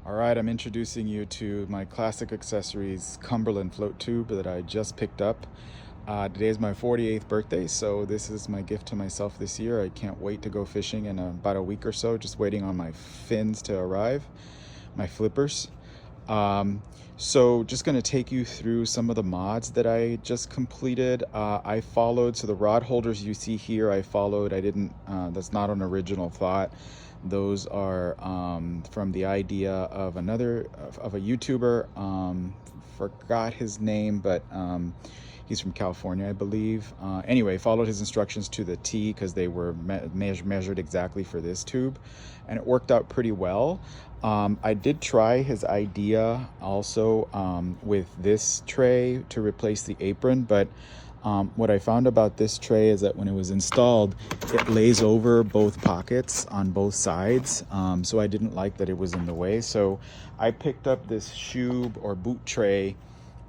All right, I'm introducing you to my classic accessories Cumberland Float Tube that I just picked up. Today is my 48th birthday, so this is my gift to myself this year. I can't wait to go fishing in about a week or so, just waiting on my fins to arrive, my flippers. So just going to take you through some of the mods that I just completed. I followed, so the rod holders you see here, I followed. I didn't, that's not an original thought. Those are from the idea of a YouTuber. Forgot his name, but he's from California, I believe. Anyway, followed his instructions to the T because they were measured exactly for this tube, and it worked out pretty well. I did try his idea also with this tray to replace the apron, but what I found about this tray is that when it was installed, it lays over both pockets on both sides. So I didn't like that it was in the way. So I picked up this shoe or boot tray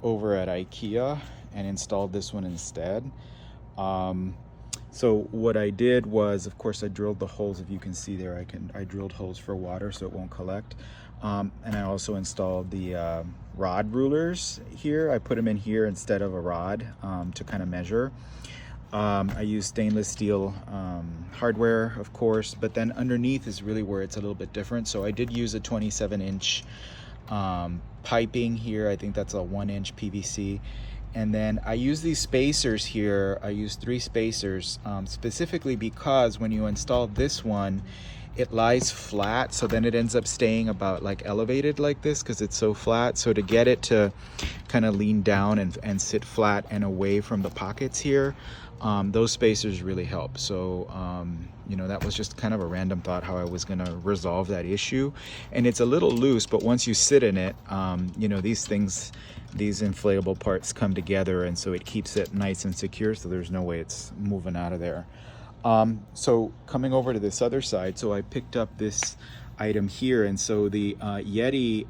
over at IKEA and installed this one instead. So what I did was, of course, I drilled the holes. If you can see there, I drilled holes for water so it won't collect. And I also installed the rod rulers here. I put them in here instead of a rod to kind of measure. I used stainless steel hardware, of course, but then underneath is really where it's a little bit different. So I did use a 27-inch piping here. I think that's a 1-inch PVC. And then I use these spacers here. I use 3 spacers specifically because when you install this one, it lies flat, so then it ends up staying about like elevated like this because it's so flat. So to get it to kind of lean down and sit flat and away from the pockets here, those spacers really help. So you know, that was just kind of a random thought how I was gonna resolve that issue. And it's a little loose, but once you sit in it, you know, these inflatable parts come together, and so it keeps it nice and secure, so there's no way it's moving out of there. So coming over to this other side, so I picked up this item here, and so the Yeti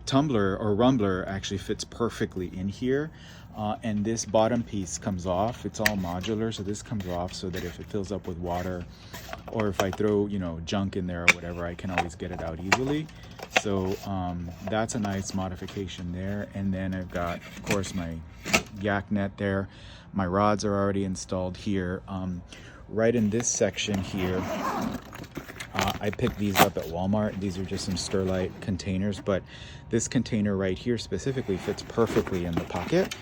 tumbler or rumbler actually fits perfectly in here, and this bottom piece comes off. It's all modular, so this comes off so that if it fills up with water or if I throw, you know, junk in there or whatever, I can always get it out easily. So that's a nice modification there. And then I've got, of course, my yak net there. My rods are already installed here. Right in this section here, I picked these up at Walmart. These are just some Sterlite containers, but this container right here specifically fits perfectly in the pocket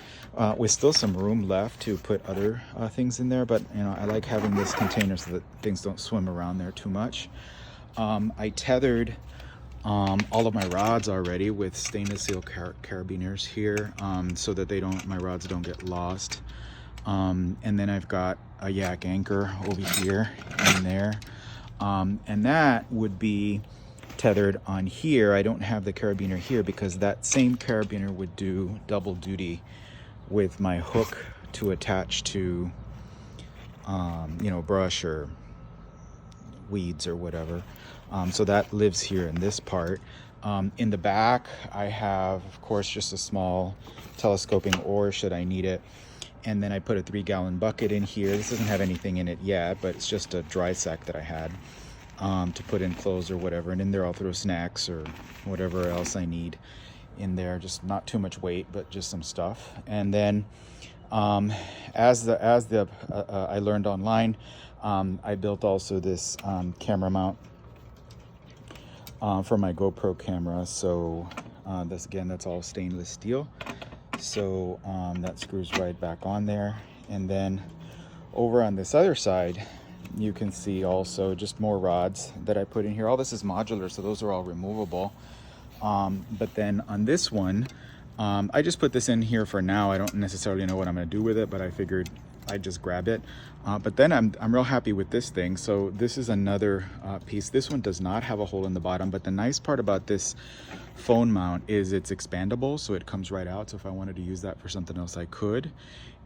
with still some room left to put other things in there. But you know, I like having this container so that things don't swim around there too much. I tethered all of my rods already with stainless steel carabiners here so that my rods don't get lost. And then I've got a yak anchor over here and there. And that would be tethered on here. I don't have the carabiner here because that same carabiner would do double duty with my hook to attach to, you know, brush or weeds or whatever. So that lives here in this part. In the back, I have, of course, just a small telescoping oar should I need it. And then I put a 3-gallon bucket in here. This doesn't have anything in it yet, but it's just a dry sack that I had to put in clothes or whatever. And in there I'll throw snacks or whatever else I need in there. Just not too much weight, but just some stuff. And then as I learned online, I built also this camera mount for my GoPro camera. So that's all stainless steel. So that screws right back on there. And then over on this other side, you can see also just more rods that I put in here. All this is modular, so those are all removable. But then on this one, I just put this in here for now. I don't necessarily know what I'm gonna do with it, but I figured I'd just grab it. But then I'm real happy with this thing. So this is another piece. This one does not have a hole in the bottom, but the nice part about this phone mount is it's expandable, so it comes right out. So if I wanted to use that for something else, I could.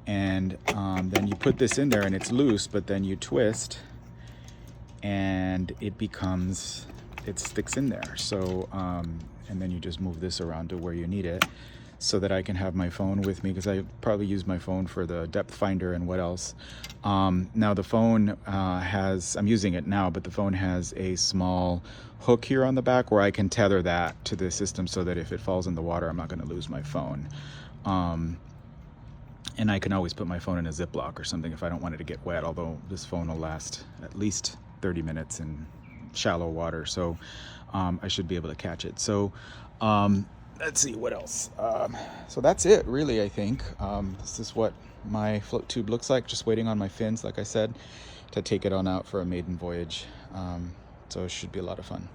And then you put this in there and it's loose, but then you twist and it sticks in there. So and then you just move this around to where you need it. so that I can have my phone with me, because I probably use my phone for the depth finder and what else. Now the phone I'm using it now, but the phone has a small hook here on the back where I can tether that to the system so that if it falls in the water, I'm not going to lose my phone. And I can always put my phone in a Ziploc or something if I don't want it to get wet, although this phone will last at least 30 minutes in shallow water, so I should be able to catch it. So let's see what else. So that's it, really, I think. This is what my float tube looks like, just waiting on my fins, like I said, to take it on out for a maiden voyage. So it should be a lot of fun.